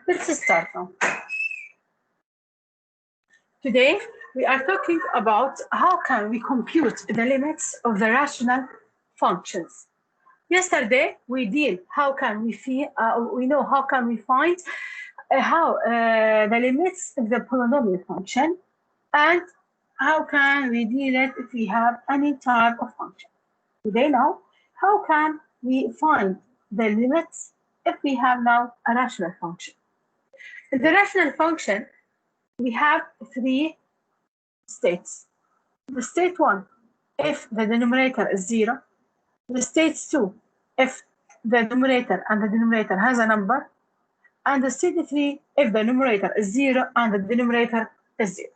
Let's start now. Today, we are talking about how can we compute the limits of the rational functions. Yesterday, we did how can we know how can we find the limits of the polynomial function, and how can we deal it if we have any type of function. Today now, how can we find the limits if we have now a rational function? In the rational function, we have three states. The state 1, if the denominator is 0. The state 2, if the numerator and the denominator has a number. And the state 3, if the numerator is 0 and the denominator is 0.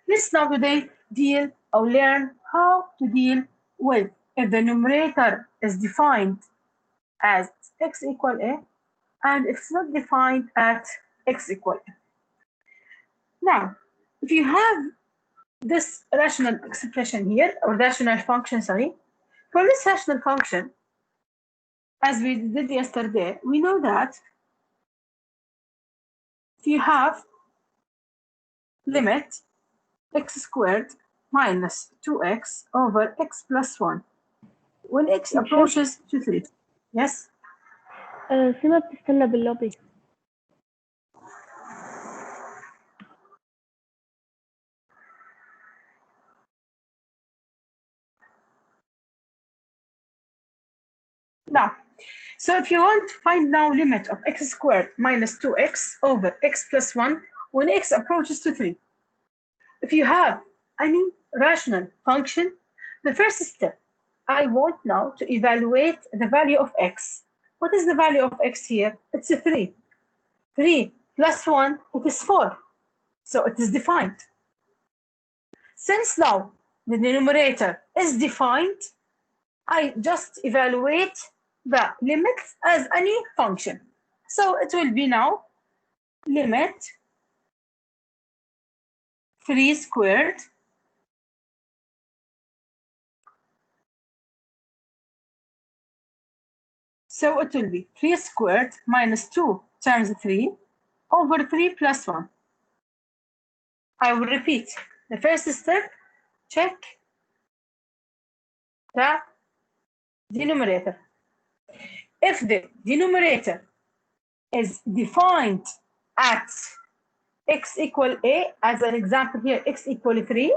Let's now today deal or learn how to deal with if the numerator is defined as x equal a and if it's not defined at x equal a. Now, if you have this rational expression here, or rational function, sorry, for this rational function, as we did yesterday, we know that if you have limit x squared minus 2x over x plus 1 when x approaches to 3. Yes? سما بتستنى باللوبي. Now, so if you want to find now limit of x squared minus 2x over x plus 1 when x approaches to 3. If you have any rational function, the first step, I want now to evaluate the value of x. What is the value of x here? It's a 3. 3 plus 1, it is 4. So it is defined. Since now the denominator is defined, I just evaluate the limits as any function. So it will be now limit 3 squared so it will be 3 squared minus 2 times 3 over 3 plus 1. I will repeat. The first step, check the denominator. If the denominator is defined at x equal a, as an example here, x equal 3,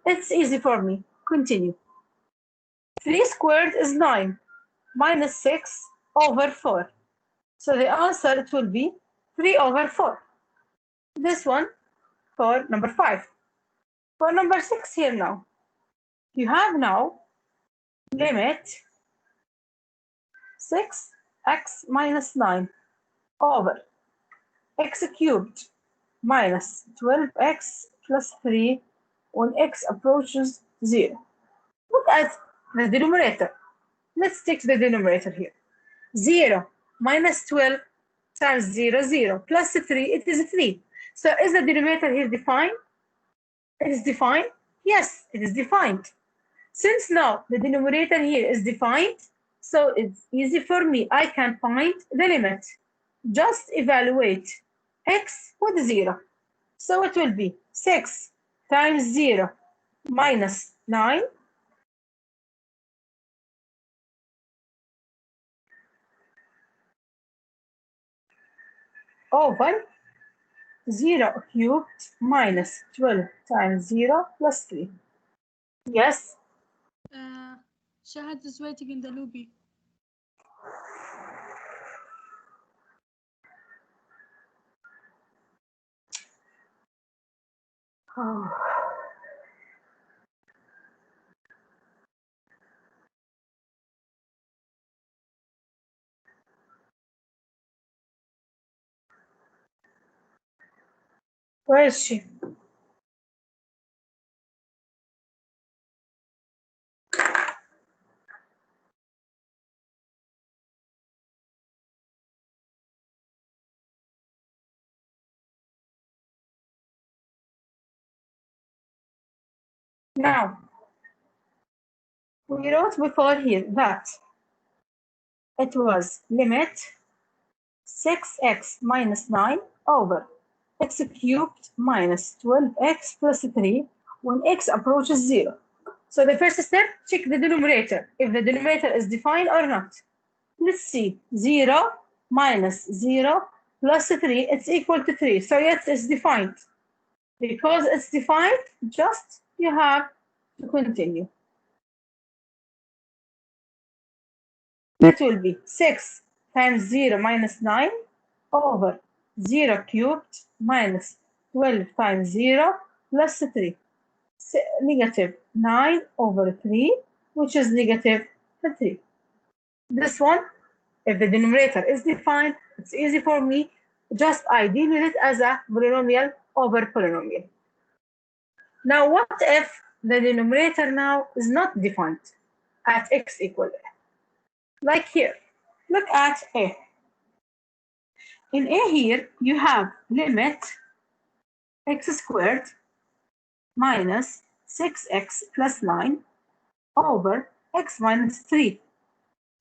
it's easy for me. Continue. 3 squared is 9 minus 6 over 4. So the answer, it will be 3 over 4. This one for number 5. For number 6 here now, you have now limit 6x minus 9 over x cubed minus 12x plus 3 when x approaches 0. Look at the denominator. Let's take the denominator here. 0 minus 12 times 0, 0 plus 3, it is 3. So is the denominator here defined? It is defined? Yes, it is defined. Since now the denominator here is defined, so it's easy for me. I can find the limit. Just evaluate x with 0. So it will be 6 times 0 minus 9 over 0 cubed minus 12 times 0 plus 3. Yes? Shahad is waiting in the lobby. Oh. Where is she? Now, we wrote before here that it was limit 6x minus 9 over x cubed minus 12x plus 3 when x approaches 0. So the first step, check the denominator, if the denominator is defined or not. Let's see, 0 minus 0 plus 3, it's equal to 3. So yes, it's defined. Because it's defined, just you have to continue. That will be 6 times 0 minus 9 over 0 cubed minus 12 times 0 plus 3. Negative 9 over 3, which is negative 3. This one, if the denominator is defined, it's easy for me. Just I deal with it as a polynomial over polynomial. Now, what if the denominator now is not defined at x equal a? Like here, look at a. In a here, you have limit x squared minus 6x plus 9 over x minus 3.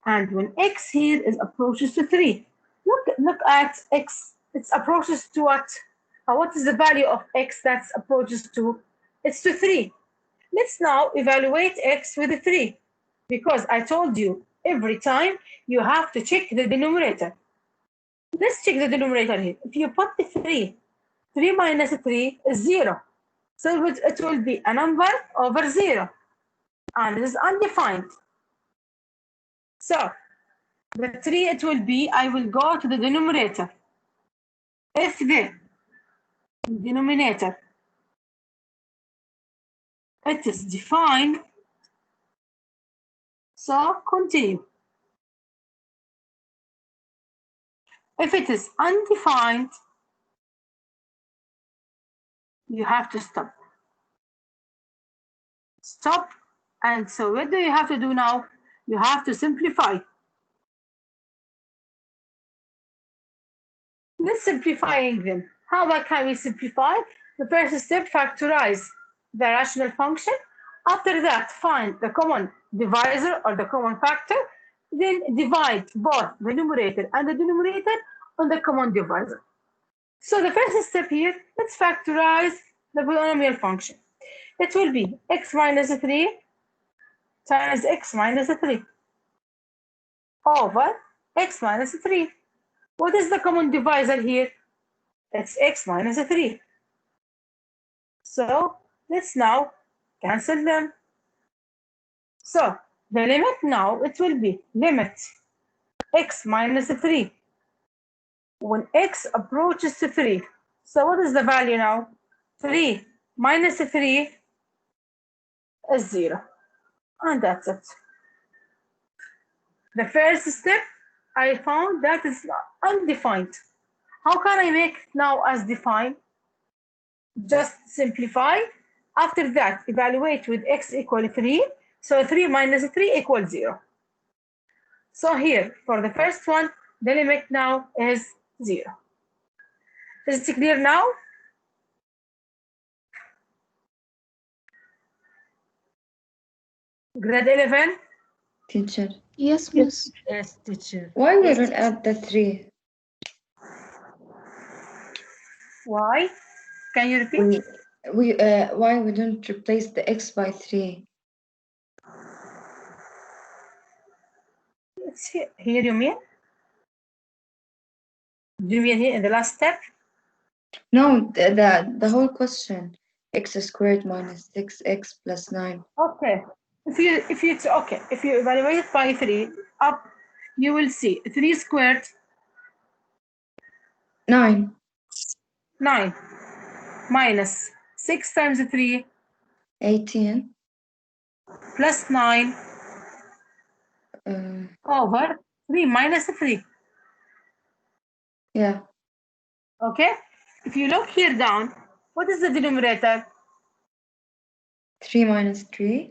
And when x here is approaches to 3, look at x. It approaches to what? What is the value of x that approaches to? It's to 3. Let's now evaluate x with 3, because I told you every time you have to check the denominator. Let's check the denominator here. If you put the 3 minus 3 is 0. So it will be a number over 0. And it is undefined. So the 3 it will be, I will go to the denominator. If the denominator it is defined, so continue. If it is undefined, you have to stop. Stop. And so what do you have to do now? You have to simplify. Let's simplifying them. How can we simplify? The first step, factorize the rational function. After that, find the common divisor or the common factor. Then divide both the numerator and the denominator on the common divisor. So the first step here, let's factorize the polynomial function. It will be x minus 3 times x minus 3 over x minus 3. What is the common divisor here? It's x minus 3. So let's now cancel them. So the limit now, it will be limit x minus 3 when x approaches to 3. So what is the value now? 3 minus 3 is 0. And that's it. The first step, I found that is undefined. How can I make it now as defined? Just simplify. After that, evaluate with x equal 3. So 3 minus 3 equals 0. So here, for the first one, the limit now is 0. Is it clear now? Grade 11? Teacher. Yes, miss. Yes, teacher. Why we don't add the 3? Why? Can you repeat? Why we don't replace the x by 3? It's here. Here you mean? Do you mean here in the last step? No, the whole question. X squared minus 6x plus 9. Okay. If you evaluate it by 3 up, you will see 3 squared 9. 9 minus 6 times 3 18. plus 9 over 3 minus 3. Yeah. Okay? If you look here down, what is the denominator? 3 minus 3.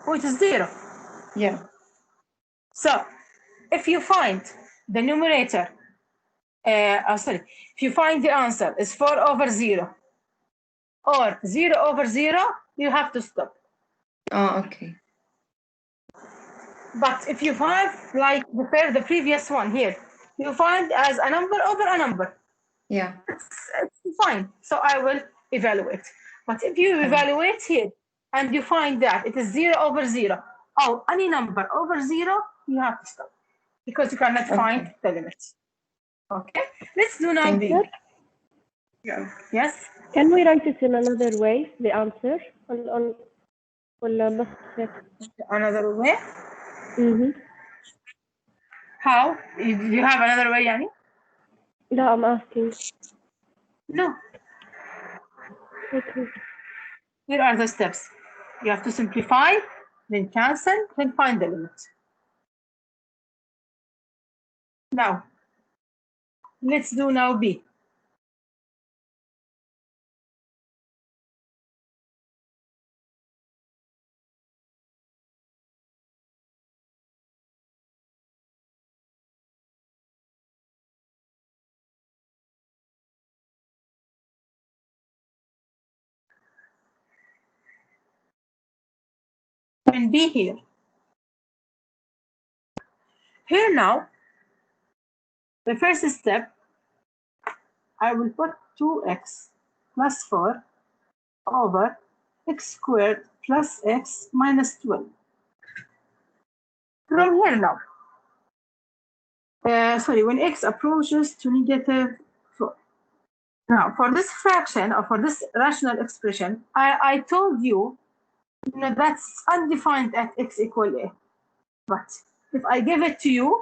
Which is 0. Yeah. So, if you find the numerator, if you find the answer is 4 over 0 or 0 over 0, you have to stop. Oh, okay. But if you find like the previous one here, you find as a number over a number. Yeah. It's fine. So I will evaluate. But if you evaluate here and you find that it is 0 over 0, or any number over 0, you have to stop because you cannot find the limit. Okay, let's do now B. Yes? Can we write it in another way, the answer? On بس Another way? How? You have another way, Yani? لا, I'm asking. No. Okay. Here are the steps. You have to simplify, then cancel, then find the limit. Now, let's do now B. And B here. Here now, the first step, I will put 2x plus 4 over x squared plus x minus 12. From here now, when x approaches to negative 4. Now, for this fraction or for this rational expression, I told you, that's undefined at x equal a. But if I give it to you,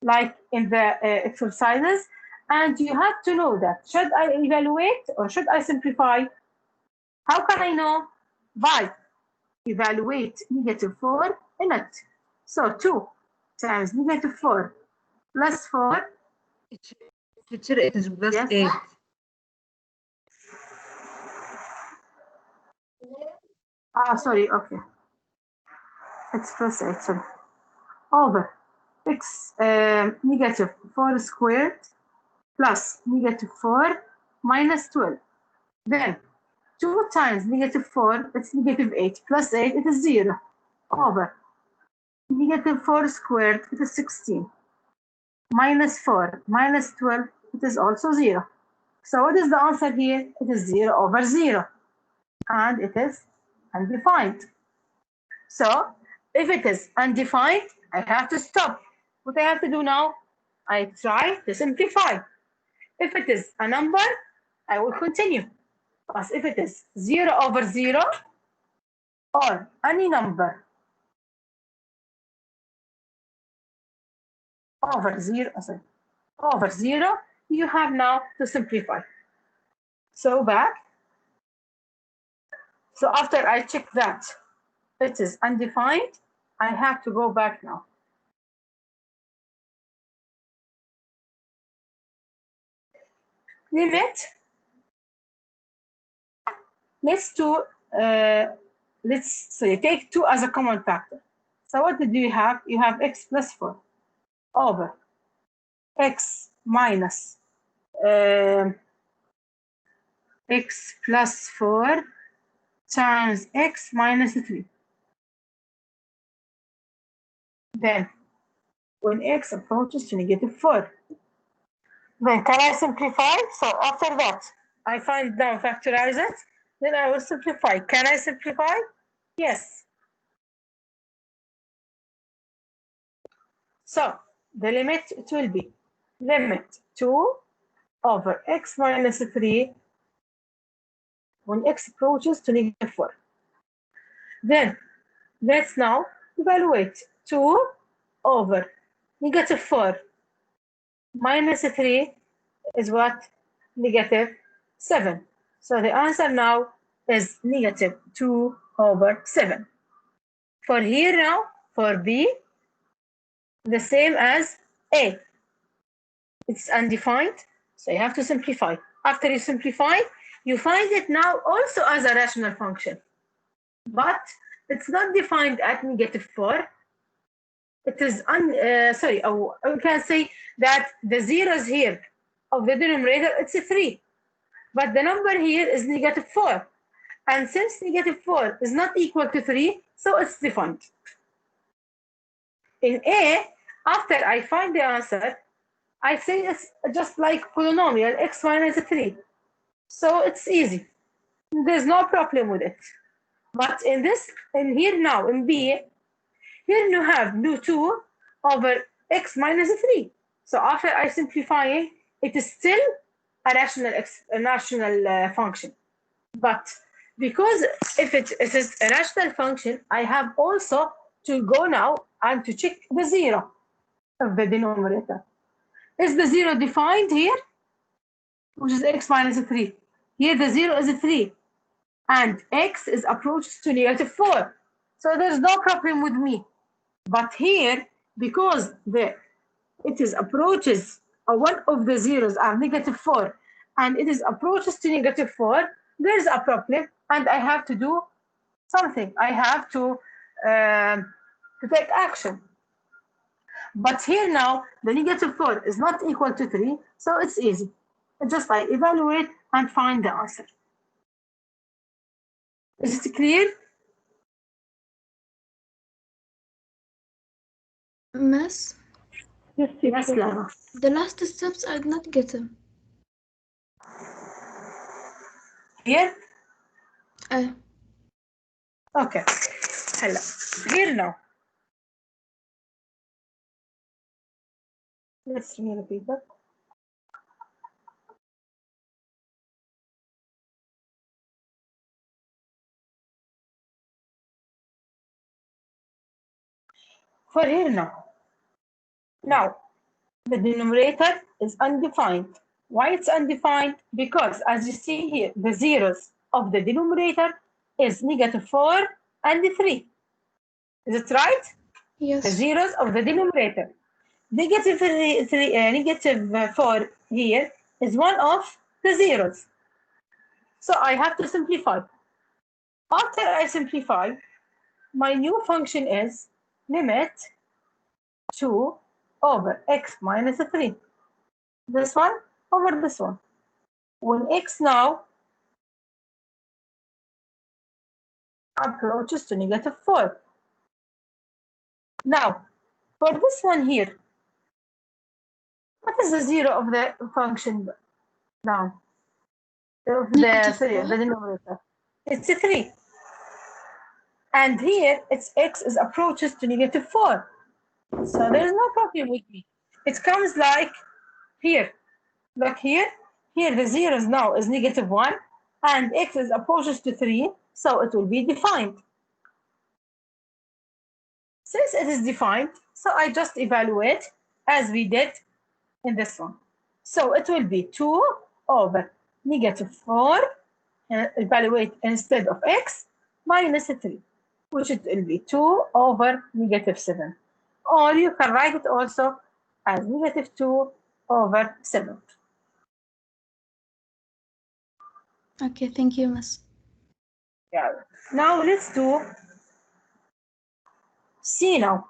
like in the exercises, and you have to know that, should I evaluate or should I simplify? How can I know? By evaluate negative 4 in it. So 2 times negative 4 plus 4. Teacher, it is plus 8. Sorry, okay. It's plus 8, sorry. Over x negative 4 squared plus negative 4 minus 12. Then 2 times negative 4, it's negative 8, plus 8, it is 0, over negative 4 squared, it is 16, minus 4, minus 12, it is also 0. So what is the answer here? It is 0 over 0, and it is undefined. So if it is undefined, I have to stop. What I have to do now? I try to simplify. If it is a number, I will continue. But if it is 0 over 0 or any number over 0, you have now to simplify. So back. So after I check that it is undefined, I have to go back now. Limit. Let's say take 2 as a common factor. So what did you have? You have x plus 4 over x minus x plus 4 times x minus 3. Then when x approaches to negative 4, then can I simplify? So after that, I find now factorize it, then I will simplify. Can I simplify? Yes. So the limit, it will be limit 2 over x minus 3 when x approaches to negative 4. Then let's now evaluate 2 over negative 4 minus 3 is what? Negative 7. So the answer now is negative 2 over 7. For here now, for B, the same as A. It's undefined, so you have to simplify. After you simplify, you find it now also as a rational function. But it's not defined at negative 4. It is, we can say that the zeros here of the denominator, it's a 3. But the number here is negative 4. And since negative 4 is not equal to 3, so it's defined. In A, after I find the answer, I say it's just like polynomial x minus 3. So it's easy. There's no problem with it. But in here now, in B, here you have nu2 over x minus 3. So after I simplify it is still a rational function. But because if it is a rational function, I have also to go now and to check the zero of the denominator. Is the zero defined here? Which is x minus 3. Here the zero is 3. And x is approached to negative 4. So there's no problem with me. But here, because it is approaches, one of the zeros are negative 4, and it is approaches to negative 4, there's a problem, and I have to do something. I have to take action. But here now, the negative 4 is not equal to 3, so it's easy. Just I evaluate and find the answer. Is it clear? Miss, Yes, Yes, teacher. Lara. the last steps I did not get them. Here? Uh, Okay. Hello. Here now. Let's repeat that. For here now. Now, the denominator is undefined. Why it's undefined? Because as you see here, the zeros of the denominator is negative 4 and 3. Is it right? The yes. zeros of the denominator. Negative 4 here is one of the zeros. So I have to simplify. After I simplify, my new function is limit 2 over x minus 3. This one over this one. When x now approaches to negative 4. Now, for this one here, what is the zero of the function now? Of the denominator. It's a 3. And here, its x is approaches to negative 4. So there is no problem with me. It comes like here. Look here. Here the zeros now is negative 1. And x is approaches to 3. So it will be defined. Since it is defined, so I just evaluate as we did in this one. So it will be 2 over negative 4, evaluate instead of x, minus 3, which it will be 2 over negative 7. Or you can write it also as negative 2 over 7. Okay, thank you, Miss. Yeah. Now let's do C now.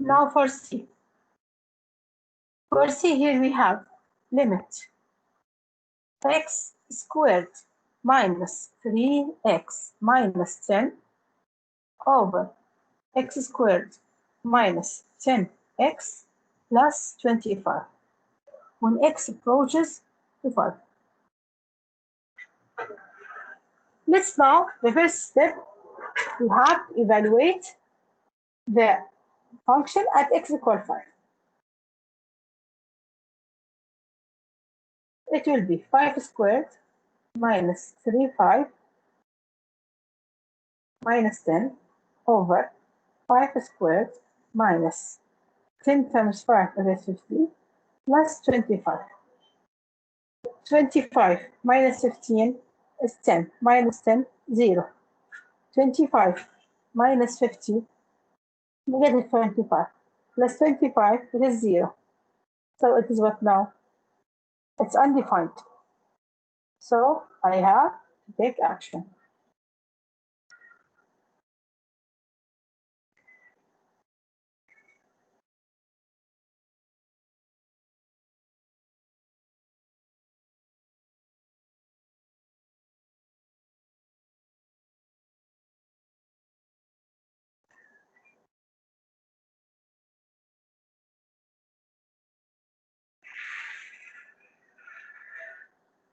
Now for C. For C here we have limit x squared minus 3x minus 10 over x squared minus 10x plus 25 when x approaches to 5. Let's now, the first step, we have to evaluate the function at x equal 5. It will be 5 squared minus 3, 5 minus 10 over 5 squared minus 10 times 5 is 15 plus 25. 25 minus 15 is 10 minus 10, 0. 25 minus 50, negative 25 plus 25, it is 0. So it is what now? It's undefined. So I have to take action.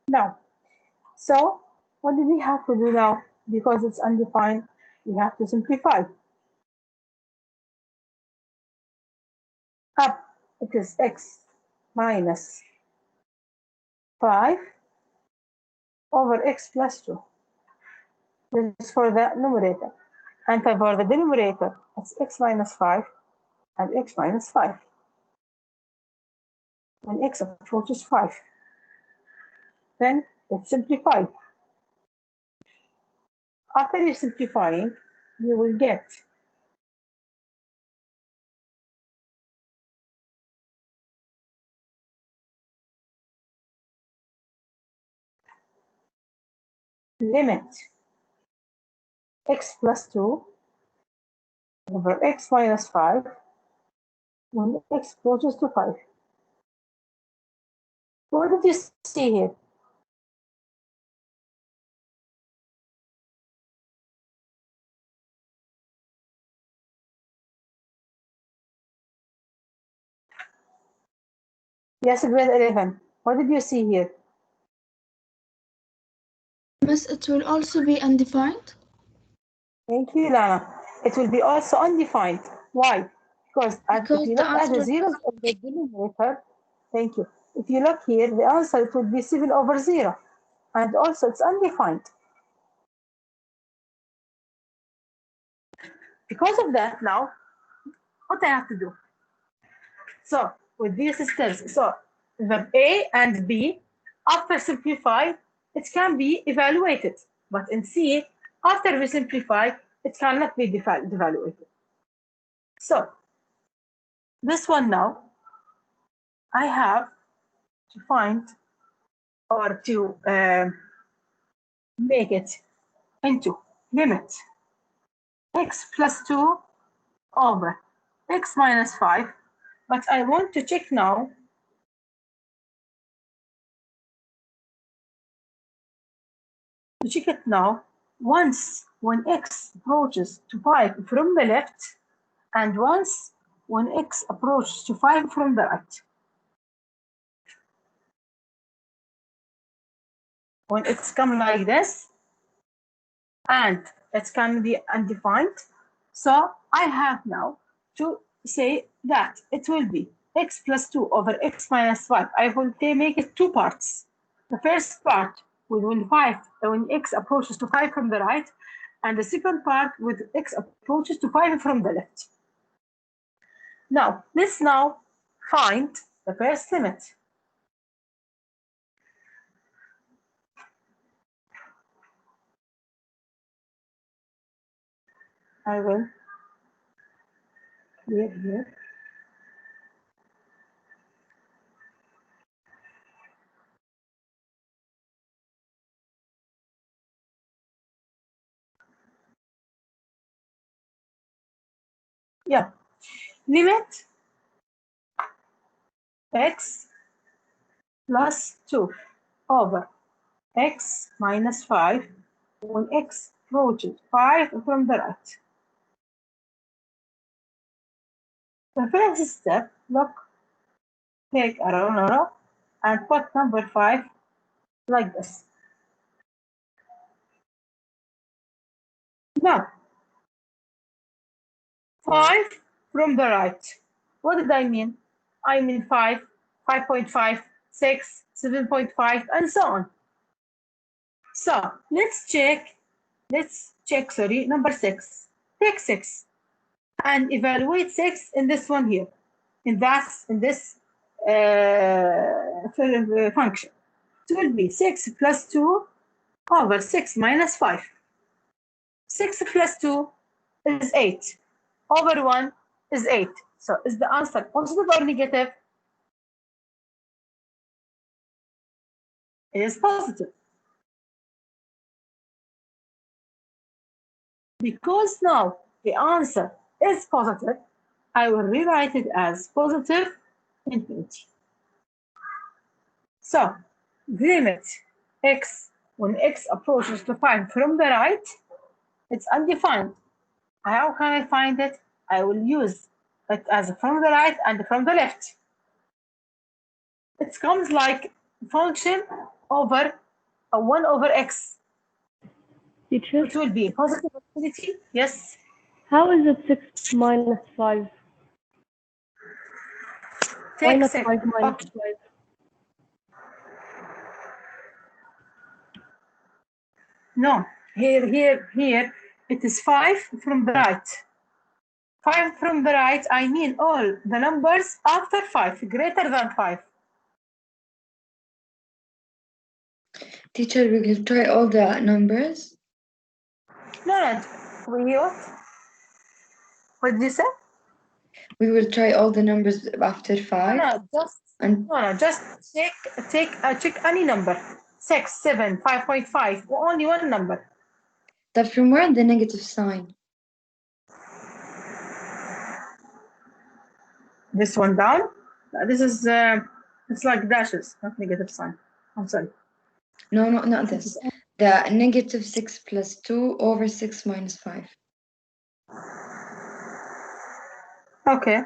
Now, so what do we have to do now? Because it's undefined, we have to simplify. Up, it is x minus 5 over x plus 2. This is for the numerator. And for the denominator, it's x minus 5 and x minus 5. When x approaches 5, then it's simplified. After you simplifying, you will get limit x plus 2 over x minus 5 when x approaches to 5. What did you see here? Yes, grade 11. What did you see here? Miss, it will also be undefined? Thank you, Lana. It will be also undefined. Why? Because if you the look at the answer zeros of the denominator, thank you. If you look here, the answer it would be 7 over 0. And also it's undefined. Because of that, now, what I have to do? So, with these steps, so the A and B, after simplify, it can be evaluated. But in C, after we simplify, it cannot be evaluated. So, this one now, I have to find or to make it into limit x plus 2 over x minus 5. But I want to check now once when x approaches to 5 from the left and once when x approaches to 5 from the right. When it's come like this and it can be undefined, so I have now to say that it will be x plus 2 over x minus 5. I will make it two parts. The first part when x approaches to 5 from the right, and the second part with x approaches to 5 from the left. Now, let's now find the first limit. I will clear here. Yeah, limit x plus 2 over x minus 5 when x approaches 5 from the right. The first step, look, take a ruler and put number 5 like this. Now, 5 from the right. What did I mean? I mean 5, 5.5, 6, 7.5, and so on. So let's check, number 6. Take 6 and evaluate 6 in this one here, in this function. It will be 6 plus 2 over 6 minus 5. 6 plus 2 is 8. Over 1 is 8. So is the answer positive or negative? is positive. Because now the answer is positive, I will rewrite it as positive infinity. So the limit x, when x approaches to 5 from the right, it's undefined. How can I find it? I will use it as from the right and from the left. It comes like function over a 1 over x. Teacher, It will be positive infinity. Yes. how is it 6 minus 5? Why Take not 6. 5 minus Okay. 5? No, here, it is 5 from the right. 5 from the right, I mean all the numbers after 5, greater than 5. Teacher, we will try all the numbers. No, what? What did you say? We will try all the numbers after 5. Just check any number. 6, 7, 5.5, only one number. But from where the negative sign? This one down. This is it's like dashes, not negative sign. I'm sorry. No, not this. The negative 6 plus 2 over 6 minus 5. Okay.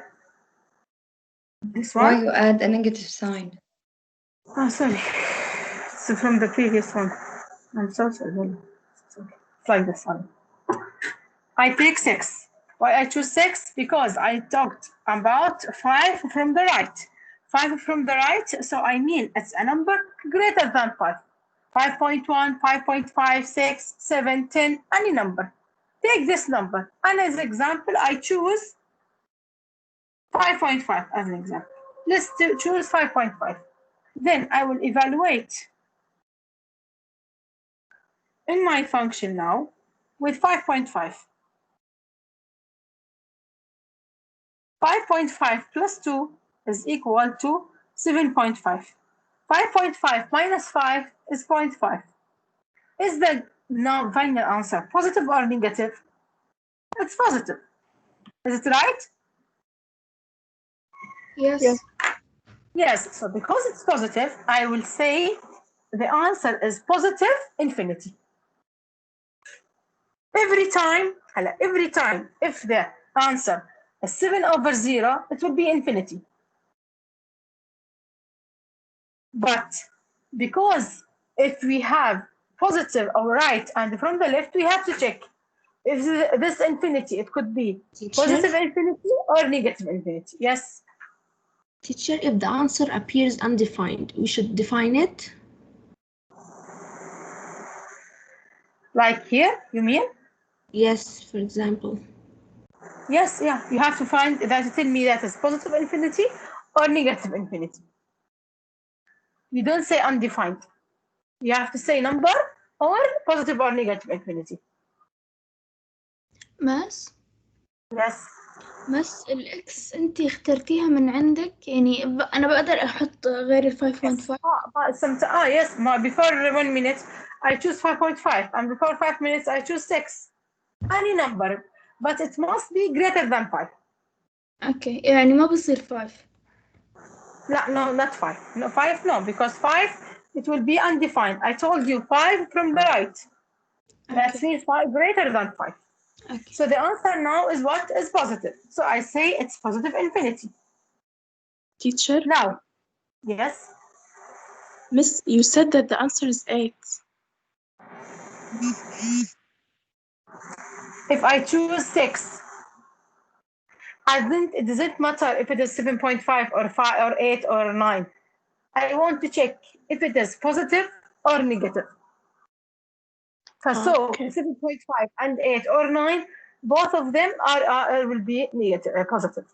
This one. Why you add a negative sign? Oh, sorry. It's from the previous one. I'm so sorry. It's okay. It's like this one. I take 6. Why I choose 6? Because I talked about 5 from the right. 5 from the right, so I mean it's a number greater than 5. 5.1, 5.5, 6, 7, 10, any number. Take this number. And as an example, I choose 5.5 as an example. Let's choose 5.5. Then I will evaluate in my function now with 5.5. 5.5 plus 2 is equal to 7.5. 5.5 minus 5 is 0.5. Is the now final answer positive or negative? It's positive. Is it right? Yes. Yes. Yes. So because it's positive, I will say the answer is positive infinity. Every time, if the answer is 7 over 0, it will be infinity. But because if we have positive or right and from the left, we have to check if this infinity, it could be Teacher, positive infinity or negative infinity. Yes. teacher, if the answer appears undefined, we should define it. Like here, you mean? Yes, for example. Yes, yeah. You have to find that, tell me that is positive infinity or negative infinity. You don't say undefined. You have to say number or positive or negative infinity. ماس Yes. بس الإكس أنتي اخترتيها من عندك يعني أنا بقدر أحط غير ال 5.5 Yes. Before 1 minute, I choose 5.5, and before 5 minutes, I choose 6. Any number, but it must be greater than 5. أوكي يعني ما بصير 5 No, not 5. No, 5, no, because 5, it will be undefined. I told you 5 from the right. That Okay. means 5 greater than 5. Okay. So the answer now is what? Is positive. So I say it's positive infinity. Teacher, Now, yes, Miss, you said that the answer is 8. if I choose 6, it doesn't matter if it is 7.5 or 5 or 8 or 9. I want to check if it is positive or negative. So Okay. 7.5 and 8 or 9, both of them will be negative, positive.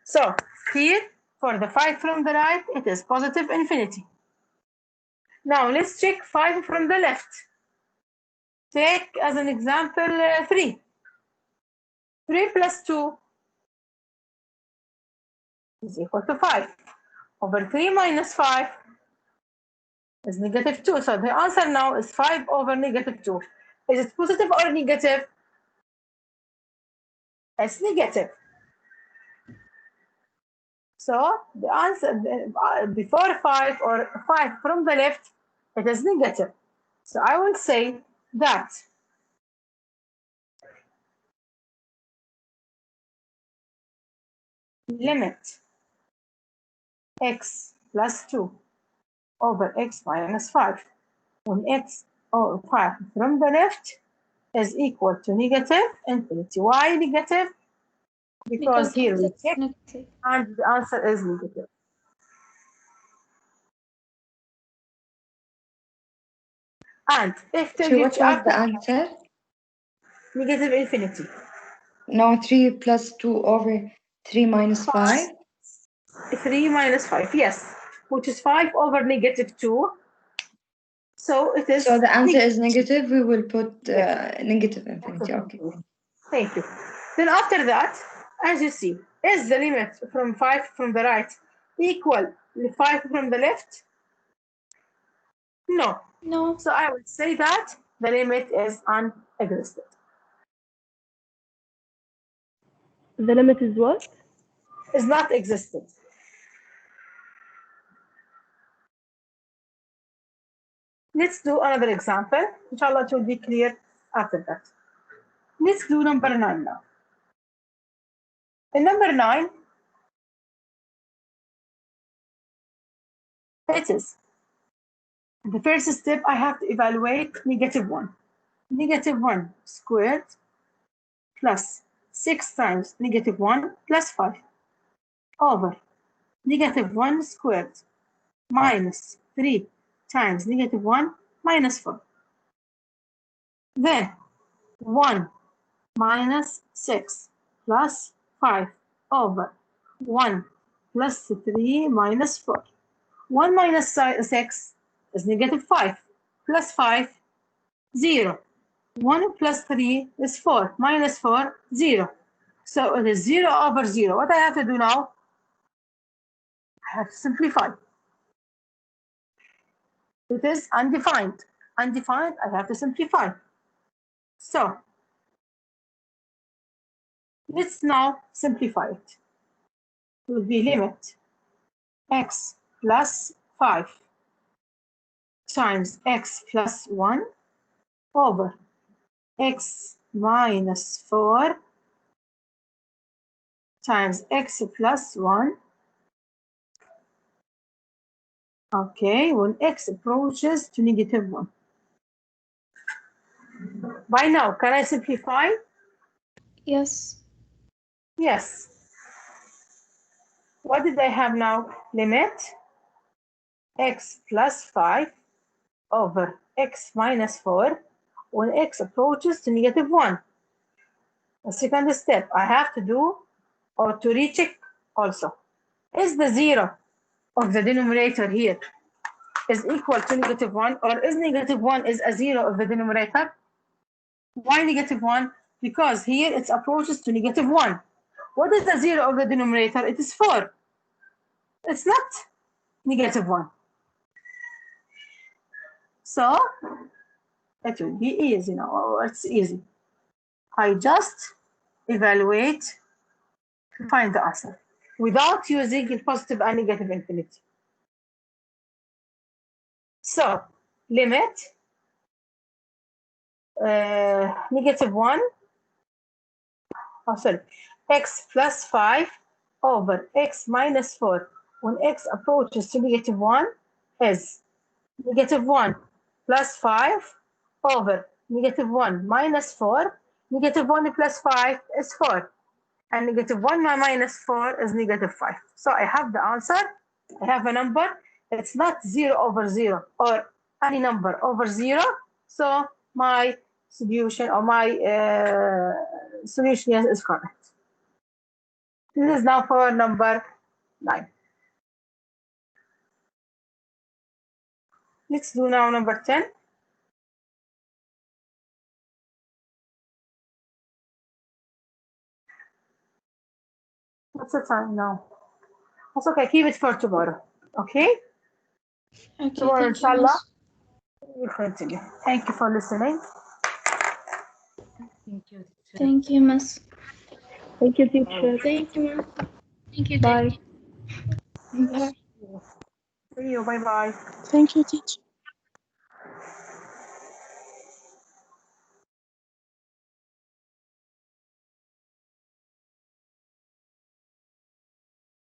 So here, for the 5 from the right, it is positive infinity. Now let's check 5 from the left. Take as an example 3. 3 plus 2 is equal to 5. Over 3 minus 5 is negative 2. So the answer now is 5 over negative 2. Is it positive or negative? It's negative. So the answer before 5 or 5 from the left, it is negative. So I will say that limit x plus 2 over x minus 5 when x or 5 from the left is equal to negative infinity. Why negative? Because here we it's check negative. and the answer is negative. And if So what was the after answer? negative infinity, No, 3 plus 2 over 3 minus 5. 3 minus 5, yes, which is 5 over negative 2. So it is. So the answer is negative. We will put negative infinity. Okay. Thank you. Then after that, as you see, is the limit from 5 from the right equal to 5 from the left? No. No. So I would say that the limit is unexistent. The limit is what? Is not existent. Let's do another example. Inshallah, it will be clear after that. Let's do number 9 now. In number 9, it is the first step. I have to evaluate negative 1. Negative 1 squared plus 6 times negative 1 plus 5 over negative 1 squared minus 3 times negative 1 minus 4. Then 1 minus 6 plus 5 over 1 plus 3 minus 4. 1 minus 6 is negative 5 plus 5, 0. 1 plus 3 is 4 minus 4, 0. So it is 0 over 0. What I have to do now? I have to simplify. It is undefined. Undefined, I have to simplify. So let's now simplify it. It will be limit x plus 5 times x plus 1 over x minus 4 times x plus 1. Okay, when x approaches to negative 1. By now, can I simplify? Yes. Yes. What did I have now? Limit x plus 5 over x minus 4 when x approaches to negative 1. The second step I have to do, or to recheck also, is the 0 of the denominator here is equal to negative 1, or is negative 1 is a 0 of the denominator? Why negative 1? Because here it approaches to negative 1. What is the 0 of the denominator? It is 4. It's not negative 1. So it will be easy now, or it's easy. I just evaluate to find the answer without using the positive and negative infinity. So limit negative 1, x plus 5 over x minus 4 when x approaches to negative 1 is negative 1 plus 5 over negative 1 minus 4. Negative 1 plus 5 is 4. And negative 1 minus 4 is negative 5. So I have the answer. I have a number. It's not 0 over 0 or any number over 0. So my solution, or my solution, yes, is correct. This is now for number 9. Let's do now number 10. What's the time now? That's okay. Keep it for tomorrow. Okay? Okay, Tomorrow, thank you, inshallah, miss. we'll continue. Thank you for listening. Thank you, teacher. Thank you, miss. Thank you, teacher. Thank you, ma'am. Thank you, Bye. Bye. See you. Bye bye. Thank you, teacher.